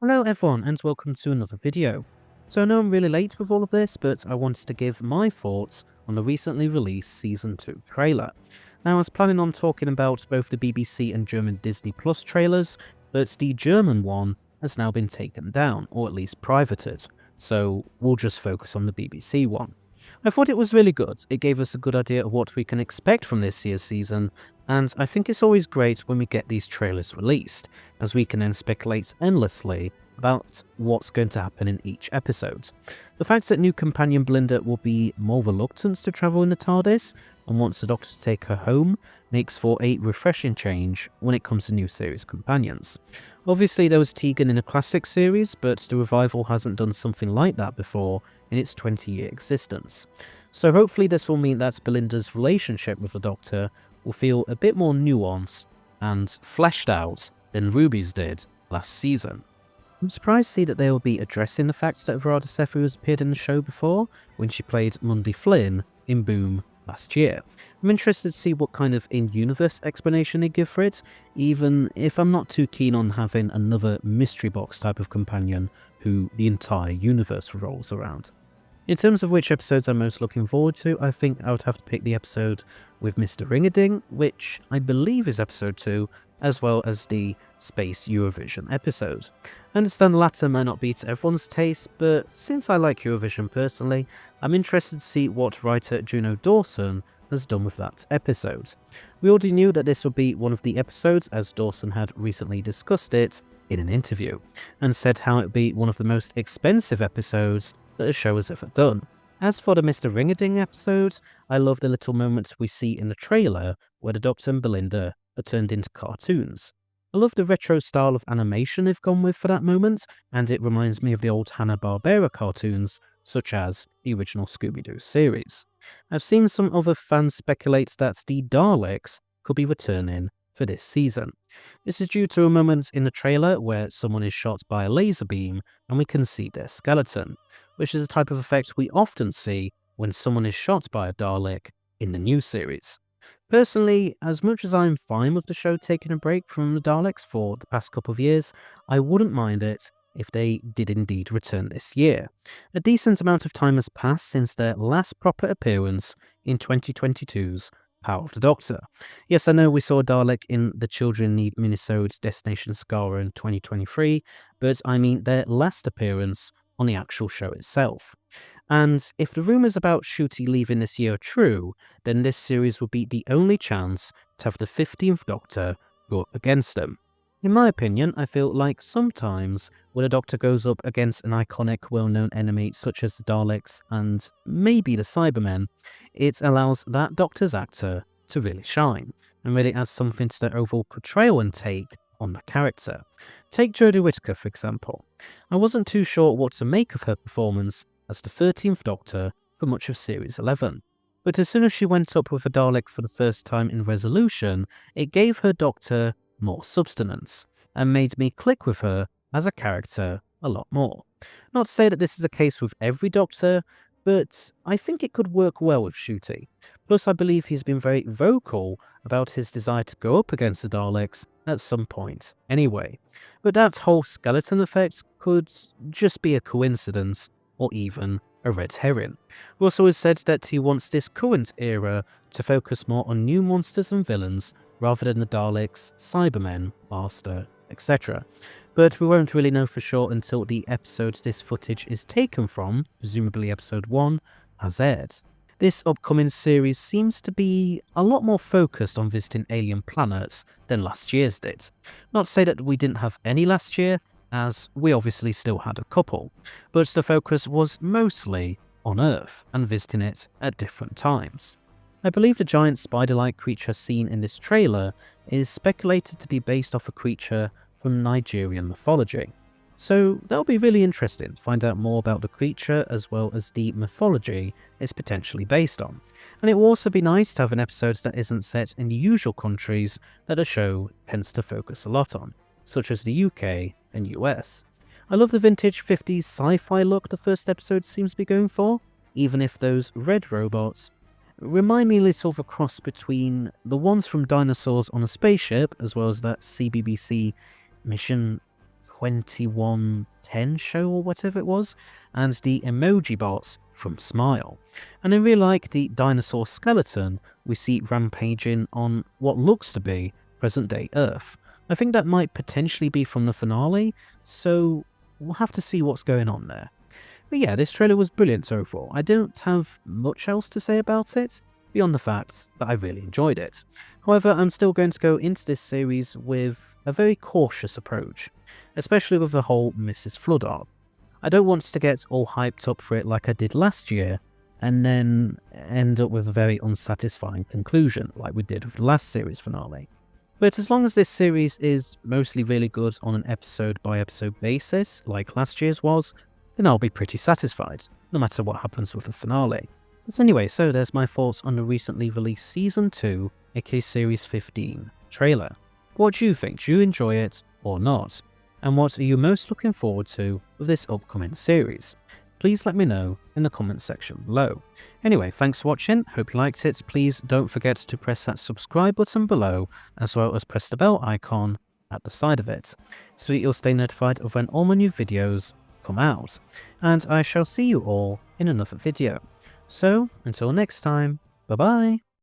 Hello everyone and welcome to another video. So I know I'm really late with all of this, but I wanted to give my thoughts on the recently released Season 2 trailer. Now I was planning on talking about both the BBC and German Disney Plus trailers, but the German one has now been taken down, or at least privated, so we'll just focus on the BBC one. I thought it was really good. It gave us a good idea of what we can expect from this year's season, and I think it's always great when we get these trailers released, as we can then speculate endlessly about what's going to happen in each episode. The fact that new companion Belinda will be more reluctant to travel in the TARDIS and wants the Doctor to take her home makes for a refreshing change when it comes to new series companions. Obviously there was Tegan in a classic series, but the revival hasn't done something like that before in its 20-year existence. So hopefully this will mean that Belinda's relationship with the Doctor will feel a bit more nuanced and fleshed out than Ruby's did last season. I'm surprised to see that they will be addressing the fact that Verada Sefu has appeared in the show before, when she played Mundy Flynn in Boom last year. I'm interested to see what kind of in-universe explanation they give for it, even if I'm not too keen on having another mystery box type of companion who the entire universe revolves around. In terms of which episodes I'm most looking forward to, I think I would have to pick the episode with Mr. Ring-a-Ding, which I believe is episode 2, as well as the Space Eurovision episode. I understand the latter might not be to everyone's taste, but since I like Eurovision personally, I'm interested to see what writer Juno Dawson has done with that episode. We already knew that this would be one of the episodes, as Dawson had recently discussed it in an interview, and said how it would be one of the most expensive episodes that the show has ever done. As for the Mr. Ring-a-Ding episode, I love the little moments we see in the trailer where the Doctor and Belinda are turned into cartoons. I love the retro style of animation they've gone with for that moment, and it reminds me of the old Hanna-Barbera cartoons, such as the original Scooby-Doo series. I've seen some other fans speculate that the Daleks could be returning for this season. This is due to a moment in the trailer where someone is shot by a laser beam and we can see their skeleton, which is a type of effect we often see when someone is shot by a Dalek in the new series. Personally, as much as I'm fine with the show taking a break from the Daleks for the past couple of years, I wouldn't mind it if they did indeed return this year. A decent amount of time has passed since their last proper appearance in 2022's Power of the Doctor. Yes, I know we saw Dalek in the Children Need minisodes Destination Skara in 2023, but I mean their last appearance on the actual show itself. And if the rumours about Ncuti leaving this year are true, then this series would be the only chance to have the 15th Doctor go up against them. In my opinion, I feel like sometimes when a Doctor goes up against an iconic, well-known enemy such as the Daleks and maybe the Cybermen, it allows that Doctor's actor to really shine, and really adds something to their overall portrayal and take on the character. Take Jodie Whittaker for example. I wasn't too sure what to make of her performance as the 13th Doctor for much of Series 11. But as soon as she went up with a Dalek for the first time in Resolution, it gave her Doctor more substance, and made me click with her as a character a lot more. Not to say that this is the case with every Doctor, but I think it could work well with Ncuti. Plus I believe he's been very vocal about his desire to go up against the Daleks at some point anyway. But that whole skeleton effect could just be a coincidence, or even a red herring. Russell has said that he wants this current era to focus more on new monsters and villains rather than the Daleks, Cybermen, Master, etc. But we won't really know for sure until the episodes this footage is taken from, presumably episode 1, has aired. This upcoming series seems to be a lot more focused on visiting alien planets than last year's did. Not to say that we didn't have any last year, as we obviously still had a couple, but the focus was mostly on Earth and visiting it at different times. I believe the giant spider-like creature seen in this trailer is speculated to be based off a creature from Nigerian mythology. So that'll be really interesting to find out more about the creature as well as the mythology it's potentially based on. And it will also be nice to have an episode that isn't set in the usual countries that the show tends to focus a lot on, such as the UK and US. I love the vintage 50s sci-fi look the first episode seems to be going for, even if those red robots remind me a little of a cross between the ones from Dinosaurs on a Spaceship, as well as that CBBC Mission 2110 show or whatever it was, and the emoji bot from Smile. And I really like the dinosaur skeleton we see rampaging on what looks to be present-day Earth. I think that might potentially be from the finale, so we'll have to see what's going on there. But yeah, this trailer was brilliant overall. I don't have much else to say about it, beyond the fact that I really enjoyed it. However, I'm still going to go into this series with a very cautious approach, especially with the whole Mrs. Flood arc. I don't want to get all hyped up for it like I did last year, and then end up with a very unsatisfying conclusion like we did with the last series finale. But as long as this series is mostly really good on an episode by episode basis, like last year's was, then I'll be pretty satisfied, no matter what happens with the finale. But anyway, so there's my thoughts on the recently released Season 2, aka Series 15, trailer. What do you think? Do you enjoy it or not? And what are you most looking forward to with this upcoming series? Please let me know in the comments section below. Anyway, thanks for watching, hope you liked it. Please don't forget to press that subscribe button below, as well as press the bell icon at the side of it, so that you'll stay notified of when all my new videos come out. And I shall see you all in another video. So, until next time, bye bye!